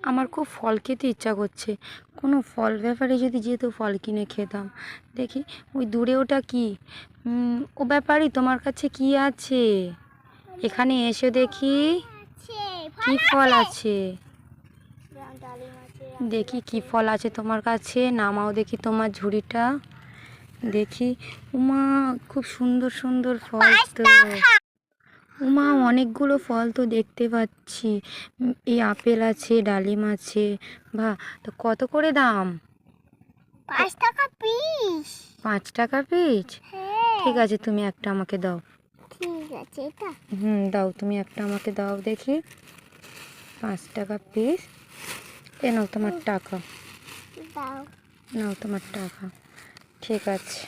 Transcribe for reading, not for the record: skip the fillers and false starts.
আমার খুব ফল খেতে ইচ্ছা করছে, কোনো ফল ব্যাপারে যদি যেত ফল কিনে খেতাম। দেখি ওই দূরে ওটা কি? ও ব্যাপারই তোমার কাছে কি আছে? এখানে এসে দেখি কি ফল আছে। দেখি কি ফল আছে তোমার কাছে, নামাও দেখি তোমার ঝুড়িটা। দেখি, উমা খুব সুন্দর সুন্দর ফল তো। উমা অনেকগুলো ফল তো দেখতে পাচ্ছি। এই আপেল আছে, ডালিম আছে। বাহ, তো কত করে দাম? 5 টাকা পিস। 5 টাকা পিস? ঠিক আছে, তুমি একটা আমাকে দাও। ঠিক আছে, এটা দাও, তুমি একটা আমাকে দাও দেখি। 5 টাকা পিস। এ নাও তোমার টাকা। দাও। নাও তোমার টাকা। ঠিক আছে।